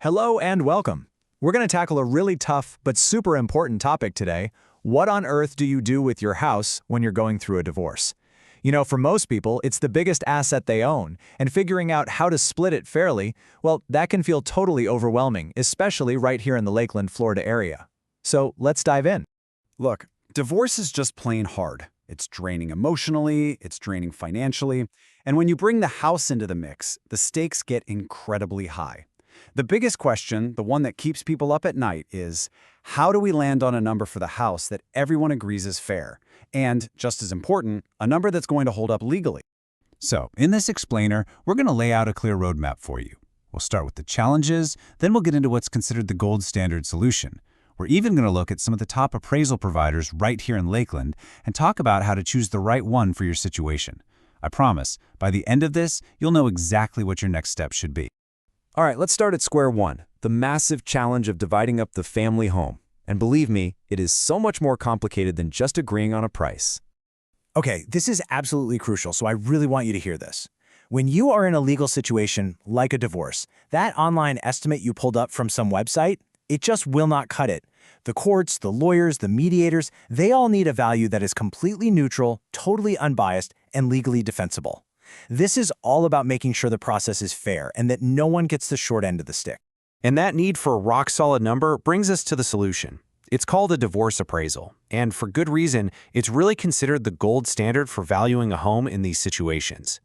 Hello and welcome. We're going to tackle a really tough but super important topic today. What on earth do you do with your house when you're going through a divorce? For most people, it's the biggest asset they own, and figuring out how to split it fairly, well, that can feel totally overwhelming, especially right here in the Lakeland, Florida area. So let's dive in. Look, divorce is just plain hard. It's draining emotionally, it's draining financially, and when you bring the house into the mix, the stakes get incredibly high. The biggest question, the one that keeps people up at night, is how do we land on a number for the house that everyone agrees is fair? And, just as important, a number that's going to hold up legally. So, in this explainer, we're going to lay out a clear roadmap for you. We'll start with the challenges, then we'll get into what's considered the gold standard solution. We're even going to look at some of the top appraisal providers right here in Lakeland and talk about how to choose the right one for your situation. I promise, by the end of this, you'll know exactly what your next step should be. All right, let's start at square one, the massive challenge of dividing up the family home. And believe me, it is so much more complicated than just agreeing on a price. Okay, this is absolutely crucial, so I really want you to hear this. When you are in a legal situation like a divorce, that online estimate you pulled up from some website, it just will not cut it. The courts, the lawyers, the mediators, they all need a value that is completely neutral, totally unbiased, and legally defensible. This is all about making sure the process is fair and that no one gets the short end of the stick. And that need for a rock-solid number brings us to the solution. It's called a divorce appraisal, and for good reason, it's really considered the gold standard for valuing a home in these situations.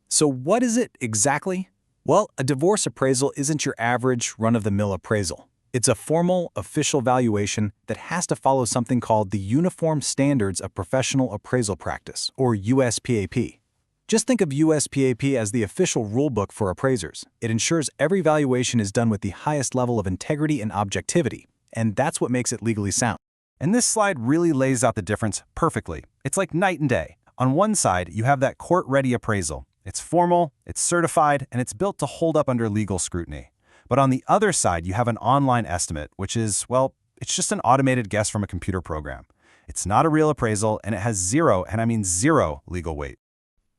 So what is it exactly? Well, a divorce appraisal isn't your average run-of-the-mill appraisal. It's a formal, official valuation that has to follow something called the Uniform Standards of Professional Appraisal Practice, or USPAP. Just think of USPAP as the official rulebook for appraisers. It ensures every valuation is done with the highest level of integrity and objectivity, and that's what makes it legally sound. And this slide really lays out the difference perfectly. It's like night and day. On one side, you have that court-ready appraisal. It's formal, it's certified, and it's built to hold up under legal scrutiny. But on the other side, you have an online estimate, which is, well, it's just an automated guess from a computer program. It's not a real appraisal, and it has zero, and I mean zero, legal weight.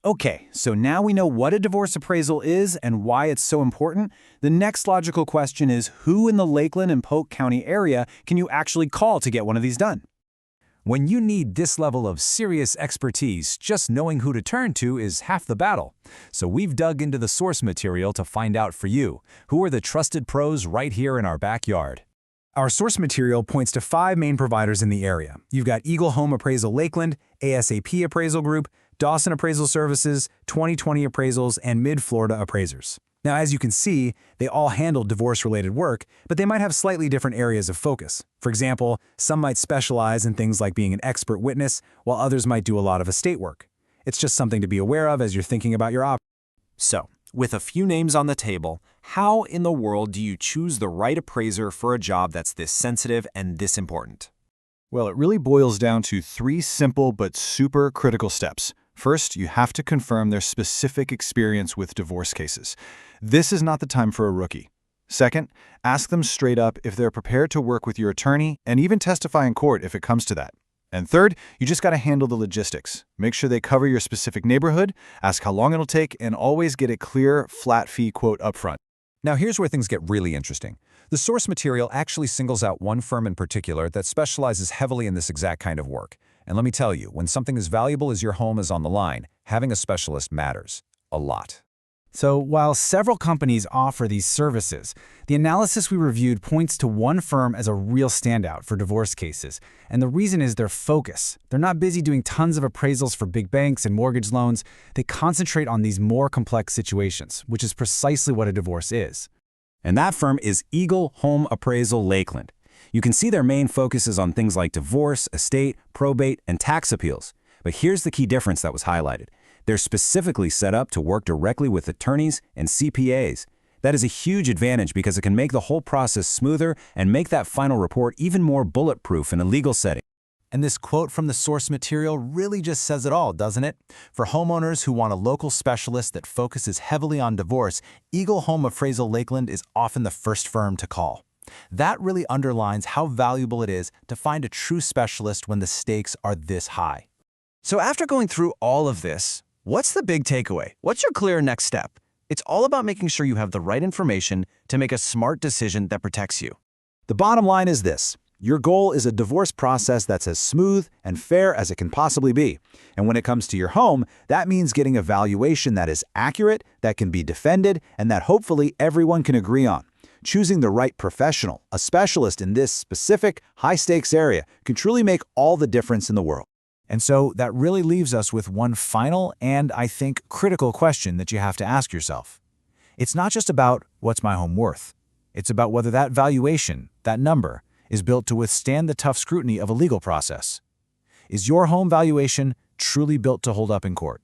Okay, so now we know what a divorce appraisal is and why it's so important. The next logical question is, who in the Lakeland and Polk County area can you actually call to get one of these done? When you need this level of serious expertise, just knowing who to turn to is half the battle. So we've dug into the source material to find out for you, who are the trusted pros right here in our backyard. Our source material points to 5 main providers in the area. You've got Eagle Home Appraisal Lakeland, ASAP Appraisal Group, Dawson Appraisal Services, 2020 Appraisals, and Mid-Florida Appraisers. Now, as you can see, they all handle divorce-related work, but they might have slightly different areas of focus. For example, some might specialize in things like being an expert witness, while others might do a lot of estate work. It's just something to be aware of as you're thinking about your options. So, with a few names on the table, how in the world do you choose the right appraiser for a job that's this sensitive and this important? Well, it really boils down to 3 simple but super critical steps. First, you have to confirm their specific experience with divorce cases. This is not the time for a rookie. Second, ask them straight up if they're prepared to work with your attorney and even testify in court if it comes to that. And third, you just got to handle the logistics. Make sure they cover your specific neighborhood, ask how long it'll take, and always get a clear, flat fee quote upfront. Now here's where things get really interesting. The source material actually singles out one firm in particular that specializes heavily in this exact kind of work. And let me tell you, when something as valuable as your home is on the line, having a specialist matters a lot. So while several companies offer these services, the analysis we reviewed points to one firm as a real standout for divorce cases. And the reason is their focus. They're not busy doing tons of appraisals for big banks and mortgage loans. They concentrate on these more complex situations, which is precisely what a divorce is. And that firm is Eagle Home Appraisal Lakeland. You can see their main focus is on things like divorce, estate, probate, and tax appeals. But here's the key difference that was highlighted. They're specifically set up to work directly with attorneys and CPAs. That is a huge advantage because it can make the whole process smoother and make that final report even more bulletproof in a legal setting. And this quote from the source material really just says it all, doesn't it? For homeowners who want a local specialist that focuses heavily on divorce, Eagle Home Appraisal Lakeland is often the first firm to call. That really underlines how valuable it is to find a true specialist when the stakes are this high. So after going through all of this, what's the big takeaway? What's your clear next step? It's all about making sure you have the right information to make a smart decision that protects you. The bottom line is this. Your goal is a divorce process that's as smooth and fair as it can possibly be. And when it comes to your home, that means getting a valuation that is accurate, that can be defended, and that hopefully everyone can agree on. Choosing the right professional, a specialist in this specific, high-stakes area, can truly make all the difference in the world. And so that really leaves us with one final and, I think, critical question that you have to ask yourself. It's not just about what's my home worth. It's about whether that valuation, that number, is built to withstand the tough scrutiny of a legal process. Is your home valuation truly built to hold up in court?